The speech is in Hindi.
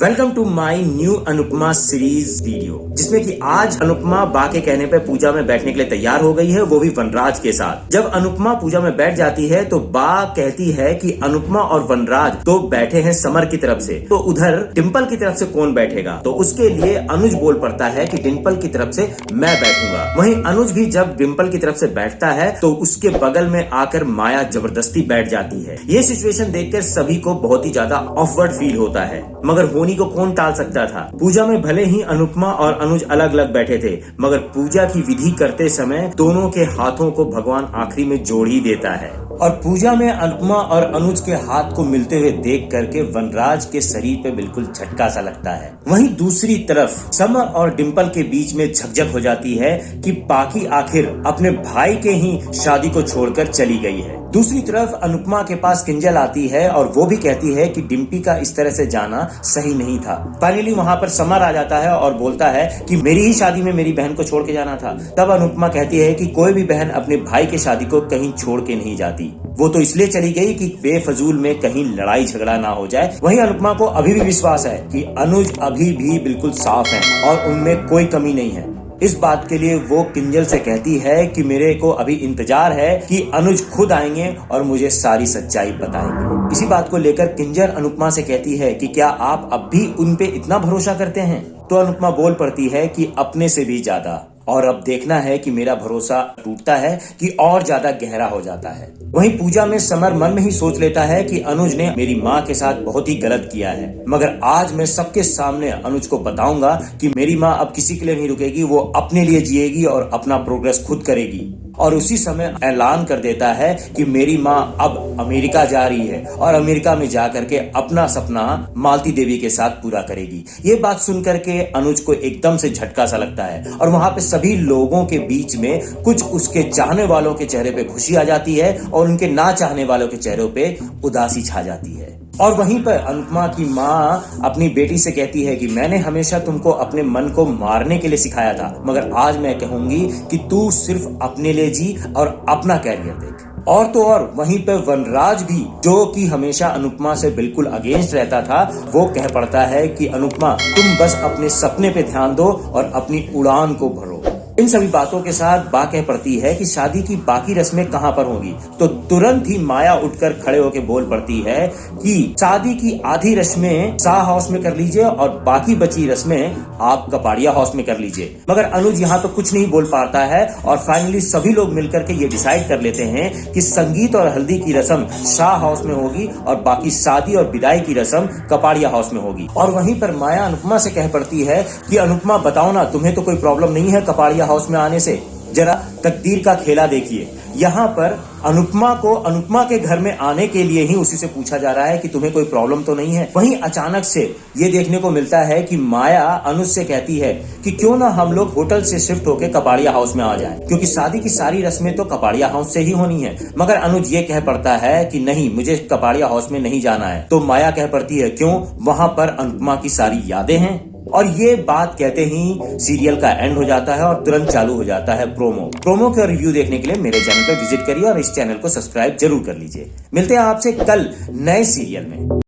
Welcome to my new Anupama series video, जिसमें कि आज अनुपमा बा के कहने पे पूजा में बैठने के लिए तैयार हो गई है, वो भी वनराज के साथ। जब अनुपमा पूजा में बैठ जाती है तो बा कहती है कि अनुपमा और वनराज तो बैठे हैं समर की तरफ से, तो उधर डिंपल की तरफ से कौन बैठेगा। तो उसके लिए अनुज बोल पड़ता है कि डिंपल की तरफ से मैं बैठूंगा। वहीं अनुज भी जब डिंपल की तरफ से बैठता है तो उसके बगल में आकर माया जबरदस्ती बैठ जाती है। ये सिचुएशन देखकर सभी को बहुत ही ज्यादा ऑकवर्ड फील होता है, मगर होनी को कौन टाल सकता था। पूजा में भले ही अनुपमा और अनुज अलग अलग बैठे थे, मगर पूजा की विधि करते समय दोनों के हाथों को भगवान आखिरी में जोड़ ही देता है। और पूजा में अनुपमा और अनुज के हाथ को मिलते हुए देख करके वनराज के शरीर पे बिल्कुल झटका सा लगता है। वहीं दूसरी तरफ समर और डिंपल के बीच में झकझक हो जाती है कि पाकी आखिर अपने भाई के ही शादी को छोड़कर चली गई है। दूसरी तरफ अनुपमा के पास किंजल आती है और वो भी कहती है कि डिम्पी का इस तरह से जाना सही नहीं था। फाइनली वहाँ पर समर आ जाता है और बोलता है कि मेरी ही शादी में मेरी बहन को छोड़ के जाना था। तब अनुपमा कहती है कि कोई भी बहन अपने भाई की शादी को कहीं छोड़ के नहीं जाती, वो तो इसलिए चली गई कि बेफजूल में कहीं लड़ाई झगड़ा ना हो जाए। वहीं अनुपमा को अभी भी विश्वास है कि अनुज अभी भी बिल्कुल साफ है और उनमें कोई कमी नहीं है। इस बात के लिए वो किंजल से कहती है कि मेरे को अभी इंतजार है कि अनुज खुद आएंगे और मुझे सारी सच्चाई बताएंगे। इसी बात को लेकर किंजल अनुपमा से कहती है कि क्या आप अब भी उन पे इतना भरोसा करते हैं। तो अनुपमा बोल पड़ती है कि अपने से भी ज्यादा, और अब देखना है कि मेरा भरोसा टूटता है कि और ज्यादा गहरा हो जाता है। वहीं पूजा में समर मन में ही सोच लेता है कि अनुज ने मेरी माँ के साथ बहुत ही गलत किया है, मगर आज मैं सबके सामने अनुज को बताऊंगा कि मेरी माँ अब किसी के लिए नहीं रुकेगी, वो अपने लिए जिएगी और अपना प्रोग्रेस खुद करेगी। और उसी समय ऐलान कर देता है कि मेरी माँ अब अमेरिका जा रही है और अमेरिका में जाकर के अपना सपना मालती देवी के साथ पूरा करेगी। ये बात सुनकर के अनुज को एकदम से झटका सा लगता है और वहां पे सभी लोगों के बीच में कुछ उसके चाहने वालों के चेहरे पे खुशी आ जाती है और उनके ना चाहने वालों के चेहरों पे उदासी छा जाती है। और वहीं पर अनुपमा की माँ अपनी बेटी से कहती है कि मैंने हमेशा तुमको अपने मन को मारने के लिए सिखाया था, मगर आज मैं कहूंगी कि तू सिर्फ अपने लिए जी और अपना कैरियर देख। और तो और वहीं पर वनराज भी, जो कि हमेशा अनुपमा से बिल्कुल अगेंस्ट रहता था, वो कह पड़ता है कि अनुपमा तुम बस अपने सपने पे ध्यान दो और अपनी उड़ान को भरो। इन सभी बातों के साथ बा कह पड़ती है कि शादी की बाकी रस्में कहां पर होंगी। तो तुरंत ही माया उठकर खड़े होकर बोल पड़ती है कि शादी की आधी रस्में शाह हाउस में कर लीजिए और बाकी बची रस्में आप कपाड़िया हाउस में कर लीजिए। मगर अनुज यहाँ पे कुछ नहीं बोल पाता है और फाइनली सभी लोग मिलकर के ये डिसाइड कर लेते हैं कि संगीत और हल्दी की रस्म शाह हाउस में होगी और बाकी शादी और विदाई की रस्म कपाड़िया हाउस में होगी। और वहीं पर माया अनुपमा से कह पड़ती है कि अनुपमा बताओ ना, तुम्हें तो कोई प्रॉब्लम नहीं है कपाड़िया हाउस में आने से। जरा तकदीर का खेला देखिए, यहाँ पर अनुपमा को अनुपमा के घर में आने के लिए ही उसी से पूछा जा रहा है कि तुम्हें कोई प्रॉब्लम तो नहीं है। वहीं अचानक से ये देखने को मिलता है कि माया अनुज से कहती है कि क्यों ना हम लोग होटल से शिफ्ट होकर कपाड़िया हाउस में आ जाएं, क्योंकि शादी की सारी रस्में तो कपाड़िया हाउस से ही होनी है। मगर अनुज ये कह पड़ता है कि नहीं, मुझे कपाड़िया हाउस में नहीं जाना है। तो माया कह पड़ती है क्यों, वहां पर अनुपमा की सारी यादें हैं। और ये बात कहते ही सीरियल का एंड हो जाता है और तुरंत चालू हो जाता है प्रोमो का रिव्यू देखने के लिए मेरे चैनल पर विजिट करिए और इस चैनल को सब्सक्राइब जरूर कर लीजिए। मिलते हैं आपसे कल नए सीरियल में।